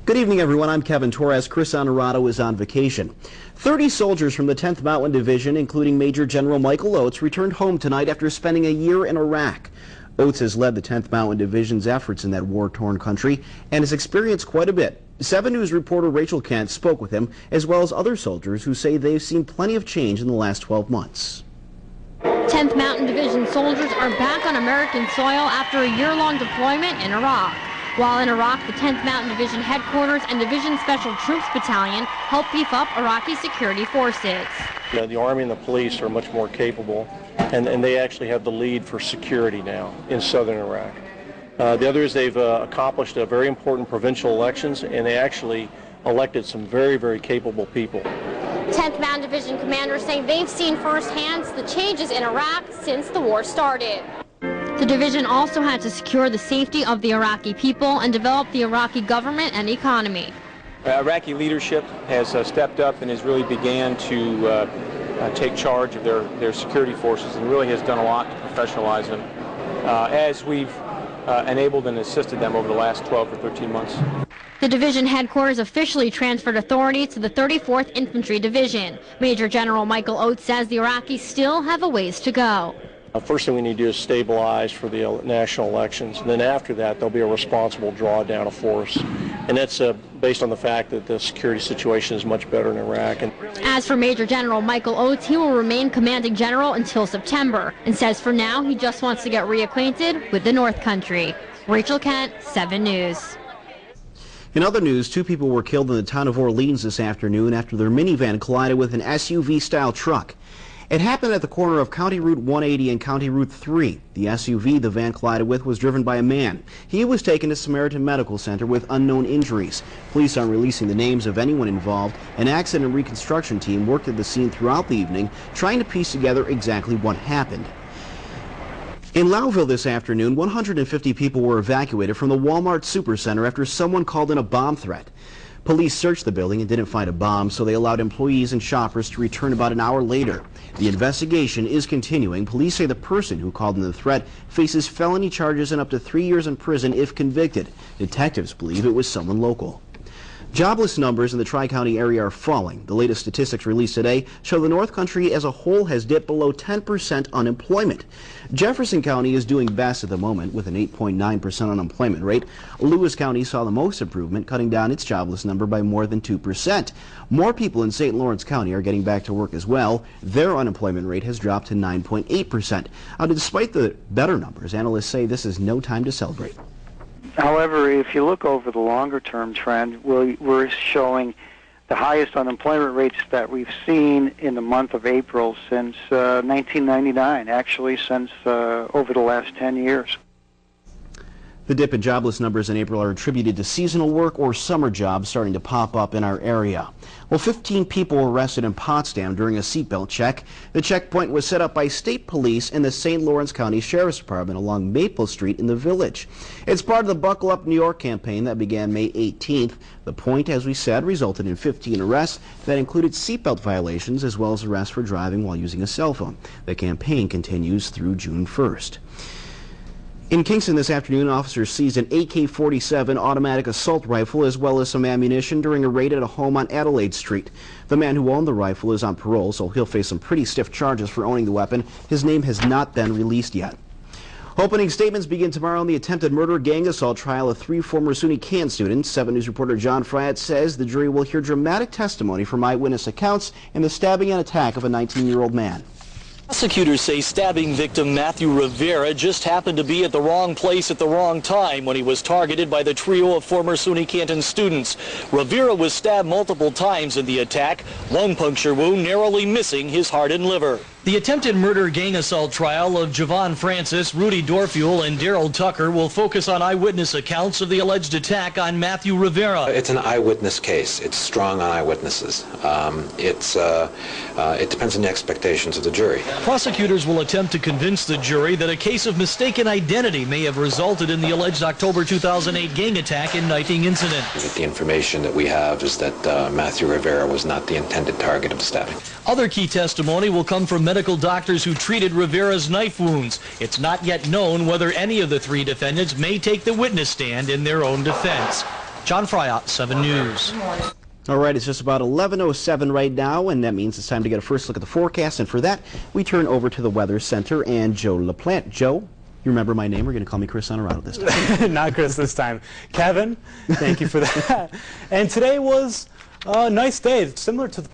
Good evening, everyone. I'm Kevin Torres. Chris Honorado is on vacation. 30 soldiers from the 10th Mountain Division, including Major General Michael Oates, returned home tonight after spending a year in Iraq. Oates has led the 10th Mountain Division's efforts in that war-torn country and has experienced quite a bit. 7 News reporter Rachel Kent spoke with him, as well as other soldiers who say they've seen plenty of change in the last 12 months. 10th Mountain Division soldiers are back on American soil after a year-long deployment in Iraq. While in Iraq, the 10th Mountain Division headquarters and Division Special Troops Battalion help beef up Iraqi security forces. The Army and the police are much more capable, and they actually have the lead for security now in southern Iraq. The other is they've accomplished a very important provincial elections, and they actually elected some very, very capable people. 10th Mountain Division commanders say they've seen firsthand the changes in Iraq since the war started. The division also had to secure the safety of the Iraqi people and develop the Iraqi government and economy. Iraqi leadership has stepped up and has really began to take charge of their security forces and really has done a lot to professionalize them as we've enabled and assisted them over the last 12 or 13 months. The division headquarters officially transferred authority to the 34th Infantry Division. Major General Michael Oates says the Iraqis still have a ways to go. First thing we need to do is stabilize for the national elections, and then after that there'll be a responsible drawdown of force, and that's based on the fact that the security situation is much better in Iraq. As for Major General Michael Oates, he will remain commanding general until September, and says for now he just wants to get reacquainted with the North Country. Rachel Kent, 7 News. In other news, 2 people were killed in the town of Orleans this afternoon after their minivan collided with an SUV-style truck. It happened at the corner of County Route 180 and County Route 3. The SUV the van collided with was driven by a man. He was taken to Samaritan Medical Center with unknown injuries. Police aren't releasing the names of anyone involved. An accident reconstruction team worked at the scene throughout the evening, trying to piece together exactly what happened. In Lowville this afternoon, 150 people were evacuated from the Walmart Supercenter after someone called in a bomb threat. Police searched the building and didn't find a bomb, so they allowed employees and shoppers to return about an hour later. The investigation is continuing. Police say the person who called in the threat faces felony charges and up to 3 years in prison if convicted. Detectives believe it was someone local. Jobless numbers in the Tri-County area are falling. The latest statistics released today show the North Country as a whole has dipped below 10% unemployment. Jefferson County is doing best at the moment with an 8.9% unemployment rate. Lewis County saw the most improvement, cutting down its jobless number by more than 2%. More people in St. Lawrence County are getting back to work as well. Their unemployment rate has dropped to 9.8%. Despite the better numbers, analysts say this is no time to celebrate. However, if you look over the longer-term trend, we're showing the highest unemployment rates that we've seen in the month of April since 1999, actually since over the last 10 years. The dip in jobless numbers in April are attributed to seasonal work or summer jobs starting to pop up in our area. Well, 15 people were arrested in Potsdam during a seatbelt check. The checkpoint was set up by state police and the St. Lawrence County Sheriff's Department along Maple Street in the Village. It's part of the Buckle Up New York campaign that began May 18th. The point, as we said, resulted in 15 arrests that included seatbelt violations as well as arrests for driving while using a cell phone. The campaign continues through June 1st. In Kingston this afternoon, officers seized an AK-47 automatic assault rifle as well as some ammunition during a raid at a home on Adelaide Street. The man who owned the rifle is on parole, so he'll face some pretty stiff charges for owning the weapon. His name has not been released yet. Opening statements begin tomorrow on the attempted murder gang assault trial of 3 former SUNY Can students. 7 News reporter John Fryatt says the jury will hear dramatic testimony from eyewitness accounts in the stabbing and attack of a 19-year-old man. Prosecutors say stabbing victim Matthew Rivera just happened to be at the wrong place at the wrong time when he was targeted by the trio of former SUNY Canton students. Rivera was stabbed multiple times in the attack, lung puncture wound narrowly missing his heart and liver. The attempted murder gang assault trial of Javon Francis, Rudy Dorfuel, and Daryl Tucker will focus on eyewitness accounts of the alleged attack on Matthew Rivera. It's an eyewitness case. It's strong on eyewitnesses. It depends on the expectations of the jury. Prosecutors will attempt to convince the jury that a case of mistaken identity may have resulted in the alleged October 2008 gang attack and knifing incident. The information that we have is that Matthew Rivera was not the intended target of the stabbing. Other key testimony will come from medical doctors who treated Rivera's knife wounds. It's not yet known whether any of the 3 defendants may take the witness stand in their own defense. John Fryatt, 7 News. All right, it's just about 11:07 right now, and that means it's time to get a first look at the forecast. And for that, we turn over to the Weather Center and Joe LaPlante. Joe, you remember my name? We're going to call me Chris Honorado this time. Not Chris this time. Kevin, thank you for that. And today was a nice day, similar to the